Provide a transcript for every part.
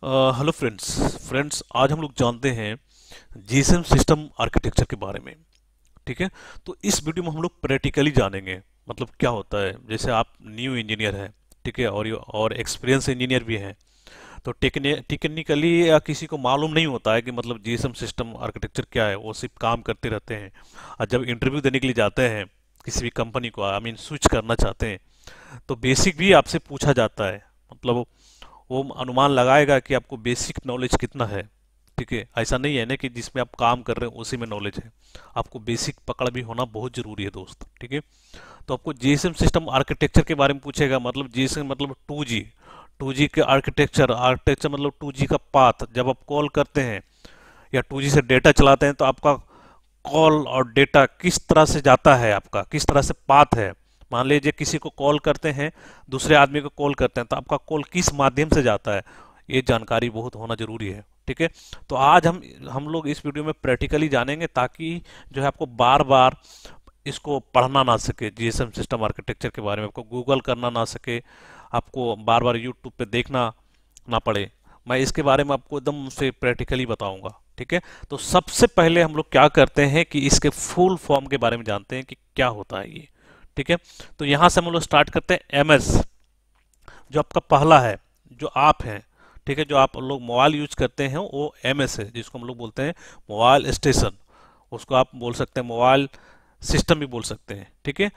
Hello friends आज हम लोग जानते हैं जीएसएम सिस्टम आर्किटेक्चर के बारे में। ठीक है। तो इस वीडियो में हम लोग प्रैक्टिकली जानेंगे मतलब क्या होता है। जैसे आप न्यू इंजीनियर हैं, ठीक है, और एक्सपीरियंस इंजीनियर भी हैं, तो टेक्निकली या किसी को मालूम नहीं होता है कि मतलब जीएसएम सिस्टम आर्किटेक्चर क्या है। वो सिर्फ काम करते रहते हैं और जब इंटरव्यू देने के लिए जाते हैं किसी भी कंपनी को, आई मीन स्विच करना चाहते हैं, तो बेसिक भी आपसे पूछा जाता है। मतलब वो अनुमान लगाएगा कि आपको बेसिक नॉलेज कितना है। ठीक है, ऐसा नहीं है ना कि जिसमें आप काम कर रहे हैं उसी में नॉलेज है। आपको बेसिक पकड़ भी होना बहुत जरूरी है दोस्त। ठीक है। तो आपको जीएसएम सिस्टम आर्किटेक्चर के बारे में पूछेगा। मतलब जीएसएम मतलब 2G, 2G के आर्किटेक्चर आर्किटेक्चर मतलब 2G का पाथ। जब आप कॉल करते हैं या 2G से डेटा चलाते हैं तो आपका कॉल और डेटा किस तरह से जाता है, आपका किस तरह से पाथ है। मान लीजिए किसी को कॉल करते हैं, दूसरे आदमी को कॉल करते हैं, तो आपका कॉल किस माध्यम से जाता है, ये जानकारी बहुत होना जरूरी है। ठीक है। तो आज हम लोग इस वीडियो में प्रैक्टिकली जानेंगे ताकि जो है आपको बार बार इसको पढ़ना ना सके, जीएसएम सिस्टम आर्किटेक्चर के बारे में आपको गूगल करना ना सके, आपको बार बार यूट्यूब पे देखना ना पड़े। मैं इसके बारे में आपको एकदम से प्रैक्टिकली बताऊंगा। ठीक है। तो सबसे पहले हम लोग क्या करते हैं कि इसके फुल फॉर्म के बारे में जानते हैं कि क्या होता है ये। ठीक है। तो यहां से हम लोग स्टार्ट करते हैं। एमएस जो आपका पहला है, जो आप हैं, ठीक है, जो आप लोग मोबाइल यूज करते हैं वो एमएस है, जिसको हम लोग बोलते हैं मोबाइल स्टेशन। उसको आप बोल सकते हैं मोबाइल सिस्टम भी बोल सकते हैं। ठीक है।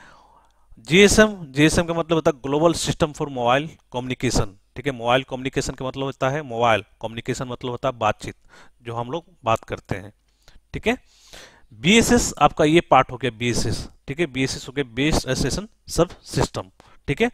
जीएसएम, जीएसएम का मतलब होता है global system for mobile communication. ठीक है। मोबाइल कम्युनिकेशन का मतलब होता है मोबाइल, कम्युनिकेशन मतलब होता है बातचीत, जो हम लोग बात करते हैं। ठीक है। बीएसएस आपका ये पार्ट हो गया, बीएसएस। ठीक है। बीएसएस हो गया बेस स्टेशन सब सिस्टम। ठीक है।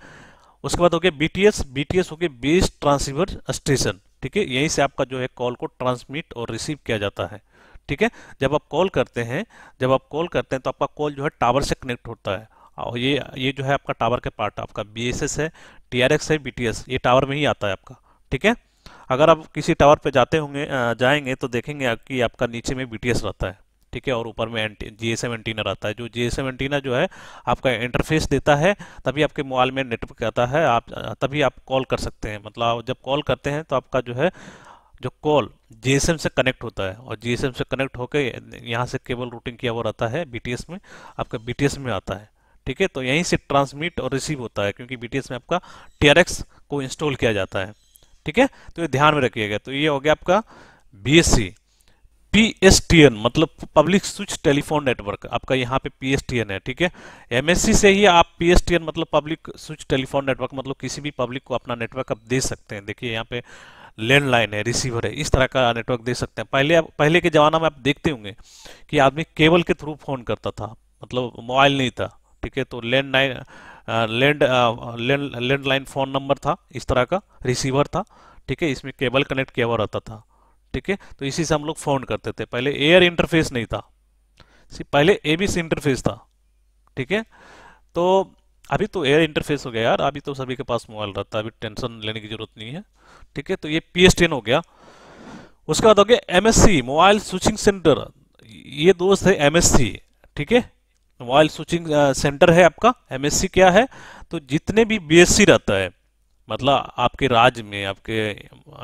उसके बाद हो गया बीटीएस, बीटीएस हो गया बेस ट्रांसीवर स्टेशन। ठीक है। यहीं से आपका जो है कॉल को ट्रांसमिट और रिसीव किया जाता है। ठीक है। जब आप कॉल करते हैं, जब आप कॉल करते हैं तो आपका कॉल जो है टावर से कनेक्ट होता है। और ये जो है आपका टावर के पार्ट, आपका बीएसएस है, टीआरएक्स है, बीटीएस, ये टावर में ही आता है आपका। ठीक है। अगर आप किसी टावर पे जाते होंगे जाएंगे तो देखेंगे कि आपका नीचे में बीटीएस रहता है। ठीक है। और ऊपर में जीएसएम एंटीना रहता है। जो जीएसएम एंटीना जो है आपका इंटरफेस देता है, तभी आपके मोबाइल में नेटवर्क आता है, आप तभी आप कॉल कर सकते हैं। मतलब आप जब कॉल करते हैं तो आपका जो है जो कॉल जीएसएम से कनेक्ट होता है, और जीएसएम से कनेक्ट होकर यहाँ से केबल रूटिंग किया हुआ रहता है बीटीएस में, आपका बीटीएस में आता है। ठीक है। तो यहीं से ट्रांसमिट और रिसीव होता है, क्योंकि बीटीएस में आपका टीआरएक्स को इंस्टॉल किया जाता है। ठीक है। तो ये ध्यान में रखिएगा। तो ये हो गया आपका बीएससी। पीएसटीएन मतलब पब्लिक स्विच टेलीफोन नेटवर्क, आपका यहाँ पे पीएसटीएन है। ठीक है। एमएससी से ही आप पीएसटीएन मतलब पब्लिक स्विच टेलीफोन नेटवर्क, मतलब किसी भी पब्लिक को अपना नेटवर्क आप दे सकते हैं। देखिए यहाँ पे लैंडलाइन है, रिसीवर है, इस तरह का नेटवर्क दे सकते हैं। पहले के जमाना में आप देखते होंगे कि आदमी केबल के थ्रू फोन करता था, मतलब मोबाइल नहीं था। ठीक है। तो लैंडलाइन फोन नंबर था, इस तरह का रिसीवर था। ठीक है। इसमें केबल कनेक्ट किया हुआ रहता था। ठीक है। तो इसी से हम लोग फोन करते थे। पहले एयर इंटरफेस नहीं था, पहले एबीसी इंटरफेस था। ठीक है। तो अभी तो एयर इंटरफेस हो गया यार, अभी तो सभी के पास मोबाइल रहता है, अभी टेंशन लेने की जरूरत नहीं है। ठीक है। तो ये पीएसटीएन हो गया। उसके बाद हो गया एमएससी, मोबाइल स्विचिंग सेंटर। ये दोस्त है एमएससी। ठीक है। मोबाइल स्विचिंग सेंटर है आपका। एमएससी क्या है, तो जितने भी बीएससी रहता है, मतलब आपके राज्य में, आपके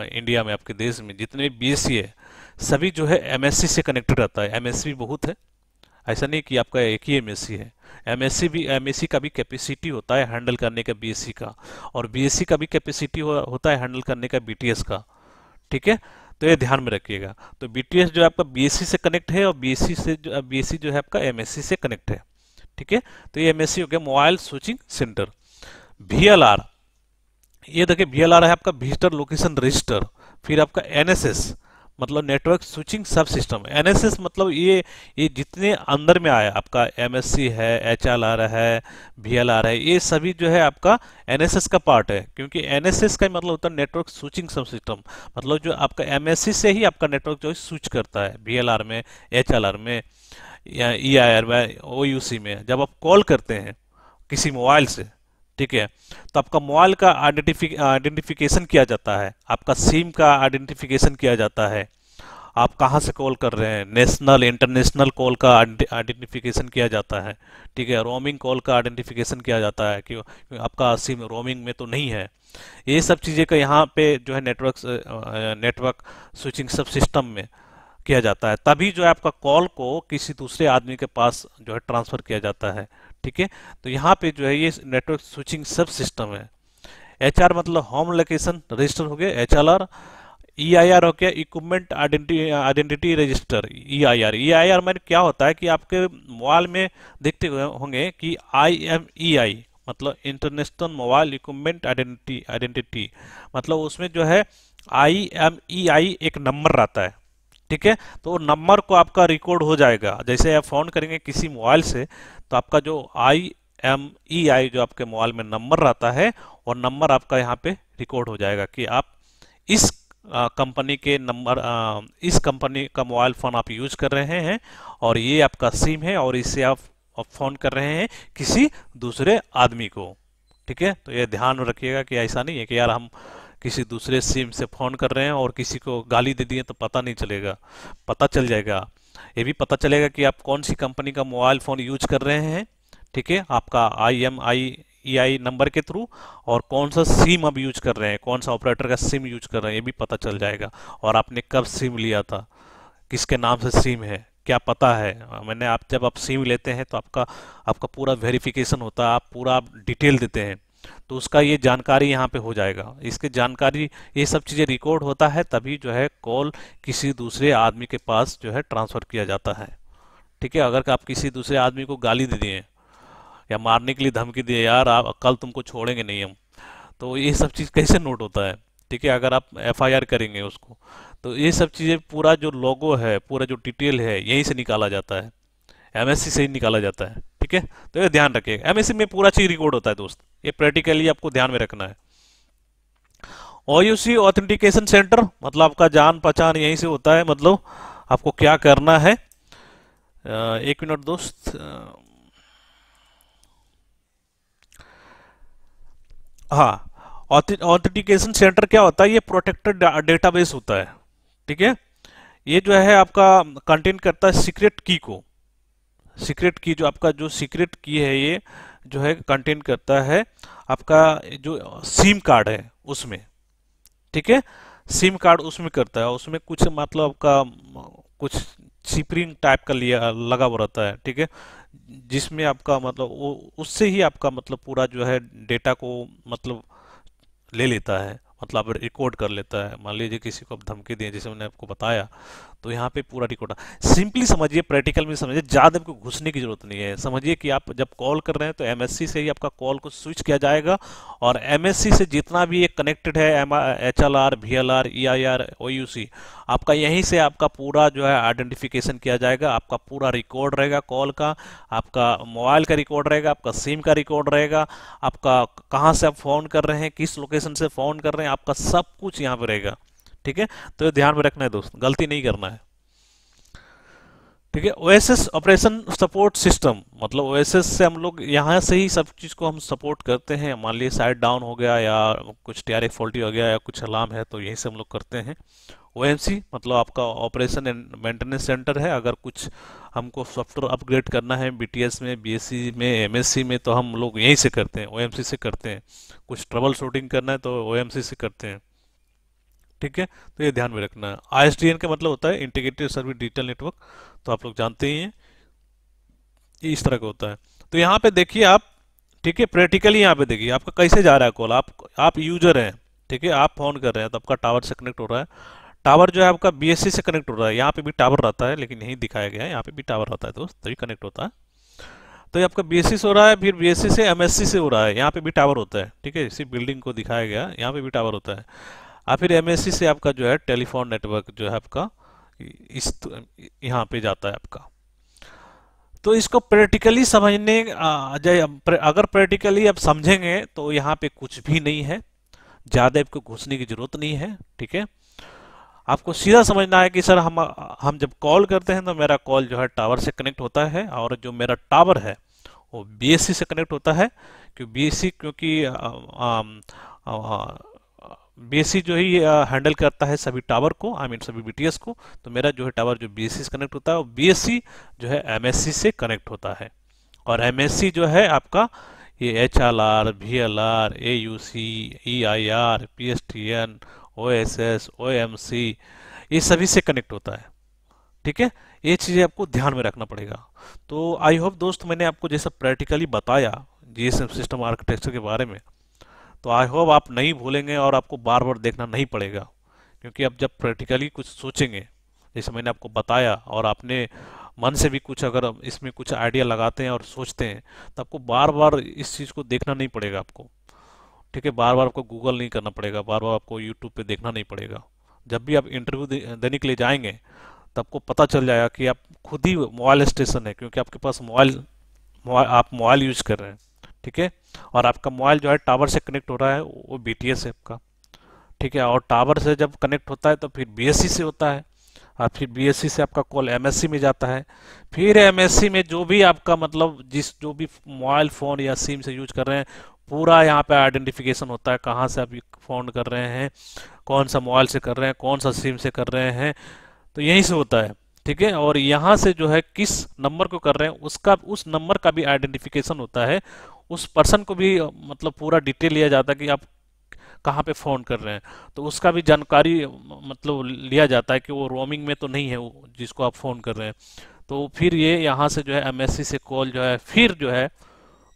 इंडिया में, आपके देश में जितने भी बीएससी है, सभी जो है एमएससी से कनेक्टेड रहता है। एमएससी भी बहुत है, ऐसा नहीं कि आपका एक ही एमएससी है। एमएससी का भी कैपेसिटी होता है हैंडल करने का बीएससी का, और बीएससी का भी कैपेसिटी होता है हैंडल करने का बीटीएस का। ठीक है। तो ये ध्यान में रखिएगा। तो बीटीएस जो है आपका बीएससी से कनेक्ट है, और बीएससी जो है आपका एमएससी से कनेक्ट है। ठीक है। तो ये एमएससी हो गया मोबाइल स्विचिंग सेंटर। वीएलआर, ये देखिए वीएलआर है आपका विजिटर लोकेशन रजिस्टर। फिर आपका एनएसएस मतलब नेटवर्क स्विचिंग सब सिस्टम। एनएसएस मतलब ये जितने अंदर में आया, आपका एमएससी है, एचएलआर है, वीएलआर है, ये सभी जो है आपका एनएसएस का पार्ट है। क्योंकि एनएसएस का मतलब होता है नेटवर्क स्विचिंग सब सिस्टम, मतलब जो आपका एमएससी से ही आपका नेटवर्क जो है स्विच करता है, वीएलआर में, एचएलआर में, या ईआईआर में, ओयूसी में। जब आप कॉल करते हैं किसी मोबाइल से, ठीक है, तो आपका मोबाइल का आइडेंटिफिकेशन किया जाता है, आपका सिम का आइडेंटिफिकेशन किया जाता है, आप कहाँ से कॉल कर रहे हैं, नेशनल इंटरनेशनल कॉल का आइडेंटिफिकेशन किया जाता है। ठीक है, रोमिंग कॉल का आइडेंटिफिकेशन किया जाता है कि आपका सिम रोमिंग में तो नहीं है। ये सब चीज़ें का यहाँ पे जो है नेटवर्क स्विचिंग सब सिस्टम में किया जाता है, तभी जो है आपका कॉल को किसी दूसरे आदमी के पास जो है ट्रांसफर किया जाता है। ठीक है, तो यहाँ पे जो है ये नेटवर्क स्विचिंग सब सिस्टम है। HR मतलब होम लोकेशन रजिस्टर हो गया, HLR। EIR हो गया, इक्विपमेंट आइडेंटिटी रजिस्टर, EIR में क्या होता है कि आपके मोबाइल में देखते हुए होंगे कि IMEI मतलब इंटरनेशनल मोबाइल इक्विपमेंट आइडेंटिटी मतलब उसमें जो है IMEI एक नंबर रहता है। ठीक है, तो नंबर को आपका रिकॉर्ड हो जाएगा, जैसे आप फोन करेंगे किसी मोबाइल से तो आपका जो IMEI जो आपके मोबाइल में नंबर रहता है और नंबर आपका यहाँ पे रिकॉर्ड हो जाएगा कि आप इस कंपनी के नंबर इस कंपनी का मोबाइल फ़ोन आप यूज कर रहे हैं और ये आपका सिम है और इससे आप फ़ोन कर रहे हैं किसी दूसरे आदमी को। ठीक है, तो ये ध्यान रखिएगा कि ऐसा नहीं है कि यार हम किसी दूसरे सिम से फ़ोन कर रहे हैं और किसी को गाली दे दिए तो पता नहीं चलेगा, पता चल जाएगा। ये भी पता चलेगा कि आप कौन सी कंपनी का मोबाइल फ़ोन यूज कर रहे हैं। ठीक है, आपका IMEI नंबर के थ्रू और कौन सा सिम आप यूज कर रहे हैं, कौन सा ऑपरेटर का सिम यूज कर रहे हैं, ये भी पता चल जाएगा। और आपने कब सिम लिया था, किसके नाम से सिम है, क्या पता है। मैंने आप जब आप सिम लेते हैं तो आपका आपका पूरा वेरिफिकेशन होता है, आप पूरा आप डिटेल देते हैं, तो उसका ये जानकारी यहाँ पे हो जाएगा। इसके जानकारी ये सब चीज़ें रिकॉर्ड होता है, तभी जो है कॉल किसी दूसरे आदमी के पास जो है ट्रांसफ़र किया जाता है। ठीक है, अगर आप किसी दूसरे आदमी को गाली दे दिए या मारने के लिए धमकी दिए, यार आप कल तुमको छोड़ेंगे नहीं हम, तो ये सब चीज़ कैसे नोट होता है। ठीक है, अगर आप FIR करेंगे उसको तो ये सब चीज़ें पूरा जो लोगो है, पूरा जो डिटेल है यहीं से निकाला जाता है, MSC से ही निकाला जाता है। ठीक है, तो ये ध्यान रखिएगा, MSC में पूरा चीज़ रिकॉर्ड होता है दोस्त, ये प्रैक्टिकली आपको ध्यान में रखना है। OUC ऑथेंटिकेशन सेंटर मतलब आपका जान पहचान यहीं से होता है। मतलब आपको क्या करना है, एक मिनट दोस्त, हाँ, ऑथेंटिकेशन सेंटर क्या होता है, ये प्रोटेक्टेड डेटाबेस होता है। ठीक है, ये जो है आपका कंटेन करता है सीक्रेट की को, सीक्रेट की जो आपका जो सीक्रेट की है ये जो है कंटेन करता है आपका जो सिम कार्ड है उसमें। ठीक है, सिम कार्ड उसमें करता है, उसमें कुछ मतलब आपका कुछ सिपरिंग टाइप का लिया लगा हुआ रहता है। ठीक है, जिसमें आपका मतलब वो उससे ही आपका मतलब पूरा जो है डेटा को मतलब ले लेता है, मतलब रिकॉर्ड कर लेता है। मान लीजिए किसी को आप धमकी दिए जैसे मैंने आपको बताया, तो यहाँ पे पूरा रिकॉर्ड। सिंपली समझिए, प्रैक्टिकल में समझिए, ज़्यादा आपको घुसने की जरूरत नहीं है। समझिए कि आप जब कॉल कर रहे हैं तो MSC से ही आपका कॉल को स्विच किया जाएगा और MSC से जितना भी ये कनेक्टेड है HLR, VLR, EIR, OUC, आपका यहीं से आपका पूरा जो है आइडेंटिफिकेशन किया जाएगा। आपका पूरा रिकॉर्ड रहेगा कॉल का, आपका मोबाइल का रिकॉर्ड रहेगा, आपका सिम का रिकॉर्ड रहेगा, आपका कहाँ से आप फ़ोन कर रहे हैं, किस लोकेशन से फ़ोन कर रहे हैं, आपका सब कुछ यहाँ पे रहेगा। ठीक है, तो ये ध्यान में रखना है दोस्त, गलती नहीं करना है। ठीक है, OSS ऑपरेशन सपोर्ट सिस्टम मतलब OSS से हम लोग यहाँ से ही सब चीज़ को हम सपोर्ट करते हैं। मान लीजिए साइट डाउन हो गया या कुछ TRX फॉल्टी हो गया या कुछ अलार्म है तो यहीं से हम लोग करते हैं। OMC मतलब आपका ऑपरेशन एंड मेंटेनेंस सेंटर है। अगर कुछ हमको सॉफ्टवेयर अपग्रेड करना है BTS में, BSc में, MSc में, तो हम लोग यहीं से करते हैं, OMC से करते हैं। कुछ ट्रबल शूटिंग करना है तो OMC से करते हैं। ठीक है, तो ये ध्यान में रखना है। ISDN का मतलब होता है इंटीग्रेटेड सर्विस डिजिटल नेटवर्क, तो आप लोग जानते ही हैं ये इस तरह का होता है। तो यहाँ पे देखिए आप, ठीक है, प्रैक्टिकली यहाँ पे देखिए आपका कैसे जा रहा है कॉल। आप यूजर हैं, ठीक है, आप फोन कर रहे हैं तो आपका टावर से कनेक्ट हो रहा है। टावर जो है आपका BSC से कनेक्ट हो रहा है, यहाँ पे भी टावर रहता है लेकिन यही दिखाया गया है, यहाँ पे भी टावर रहता है दोस्त, तभी कनेक्ट होता है। तो ये आपका BSC से हो रहा है, फिर BSC से MSC से हो रहा है, यहाँ पे भी टावर होता है। ठीक है, इसी बिल्डिंग को दिखाया गया, यहाँ पे भी टावर होता है। और फिर MSC से आपका जो है टेलीफोन नेटवर्क जो है आपका इस यहाँ पे जाता है आपका। तो इसको प्रैक्टिकली समझने अगर प्रैक्टिकली आप समझेंगे तो यहाँ पे कुछ भी नहीं है, ज़्यादा आपको घुसने की जरूरत नहीं है। ठीक है, आपको सीधा समझना है कि सर हम जब कॉल करते हैं तो मेरा कॉल जो है टावर से कनेक्ट होता है और जो मेरा टावर है वो BSC से कनेक्ट होता है। क्योंकि BSC क्योंकि बीएससी जो है ये हैंडल करता है सभी टावर को, आई मीन सभी बीटीएस को। तो मेरा जो है टावर जो बीएससी से कनेक्ट होता है, और बीएससी जो है एमएससी से कनेक्ट होता है। और एमएससी जो है आपका ये HLR, VLR, AUC, EIR, PSTN, OSS, OMC, ये सभी से कनेक्ट होता है। ठीक है, ये चीज़ें आपको ध्यान में रखना पड़ेगा। तो आई होप दोस्त मैंने आपको जैसा प्रैक्टिकली बताया जीएसएम सिस्टम आर्किटेक्चर के बारे में, तो आई होप आप नहीं भूलेंगे और आपको बार बार देखना नहीं पड़ेगा। क्योंकि आप जब प्रैक्टिकली कुछ सोचेंगे, जैसे मैंने आपको बताया, और आपने मन से भी कुछ अगर इसमें कुछ आइडिया लगाते हैं और सोचते हैं, तो आपको बार बार इस चीज़ को देखना नहीं पड़ेगा आपको। ठीक है, बार बार आपको गूगल नहीं करना पड़ेगा, बार बार आपको यूट्यूब पे देखना नहीं पड़ेगा। जब भी आप इंटरव्यू देने के लिए जाएंगे, तो आपको पता चल जाएगा कि आप खुद ही मोबाइल स्टेशन है, क्योंकि आपके पास आप मोबाइल यूज कर रहे हैं। ठीक है, और आपका मोबाइल जो है टावर से कनेक्ट हो रहा है, वो बीटीएस है आपका। ठीक है, और टावर से जब कनेक्ट होता है तो फिर बीएससी से होता है, और फिर बीएससी से आपका कॉल एमएससी में जाता है। फिर एमएससी में जो भी आपका मतलब जो भी मोबाइल फ़ोन या सिम से यूज कर रहे हैं, पूरा यहाँ पे आइडेंटिफिकेशन होता है, कहाँ से आप फ़ोन कर रहे हैं, कौन सा मोबाइल से कर रहे हैं, कौन सा सिम से कर रहे हैं, तो यहीं से होता है। ठीक है, और यहाँ से जो है किस नंबर को कर रहे हैं उसका, उस नंबर का भी आइडेंटिफिकेशन होता है। उस पर्सन को भी मतलब पूरा डिटेल लिया जाता है कि आप कहाँ पे फ़ोन कर रहे हैं, तो उसका भी जानकारी मतलब लिया जाता है कि वो रोमिंग में तो नहीं है वो जिसको आप फ़ोन कर रहे हैं। तो फिर ये यहाँ से जो है एमएससी से कॉल जो है फिर जो है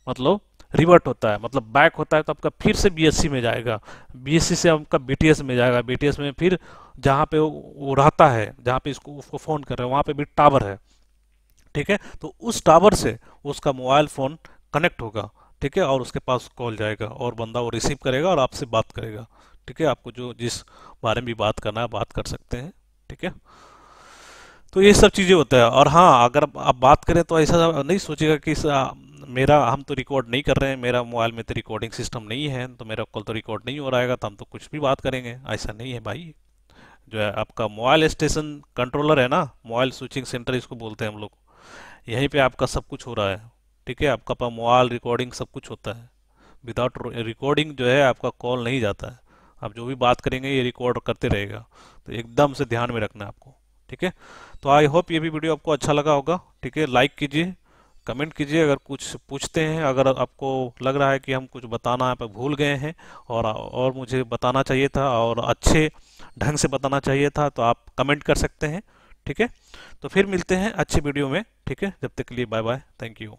मतलब रिवर्ट होता है, मतलब बैक होता है, तो आपका फिर से बीएससी में जाएगा, बीएससी से आपका बीटीएस में जाएगा, बीटीएस में फिर जहाँ पे वो रहता है, जहाँ पे इसको उसको फ़ोन कर रहे हैं, वहाँ पे भी टावर है। ठीक है, तो उस टावर से उसका मोबाइल फ़ोन कनेक्ट होगा। ठीक है, और उसके पास कॉल जाएगा और बंदा वो रिसीव करेगा और आपसे बात करेगा। ठीक है, आपको जो जिस बारे में भी बात करना है बात कर सकते हैं। ठीक है, तो ये सब चीज़ें होता है। और हाँ, अगर आप बात करें तो ऐसा नहीं सोचिएगा कि मेरा हम तो रिकॉर्ड नहीं कर रहे हैं, मेरा मोबाइल में तो रिकॉर्डिंग सिस्टम नहीं है, तो मेरा कॉल तो रिकॉर्ड नहीं हो रहा है, तो हम तो कुछ भी बात करेंगे, ऐसा नहीं है भाई। जो है आपका मोबाइल स्टेशन कंट्रोलर है ना, मोबाइल स्विचिंग सेंटर इसको बोलते हैं हम लोग, यहीं पे आपका सब कुछ हो रहा है। ठीक है, आपका पास मोबाइल रिकॉर्डिंग सब कुछ होता है। विदाउट रिकॉर्डिंग जो है आपका कॉल नहीं जाता है। आप जो भी बात करेंगे ये रिकॉर्ड करते रहेगा, तो एकदम से ध्यान में रखना है आपको। ठीक है, तो आई होप ये भी वीडियो आपको अच्छा लगा होगा। ठीक है, लाइक कीजिए, कमेंट कीजिए अगर कुछ पूछते हैं, अगर आपको लग रहा है कि हम कुछ बताना यहाँ पर भूल गए हैं और मुझे बताना चाहिए था और अच्छे ढंग से बताना चाहिए था, तो आप कमेंट कर सकते हैं। ठीक है, तो फिर मिलते हैं अच्छे वीडियो में। ठीक है, जब तक के लिए बाय बाय, थैंक यू।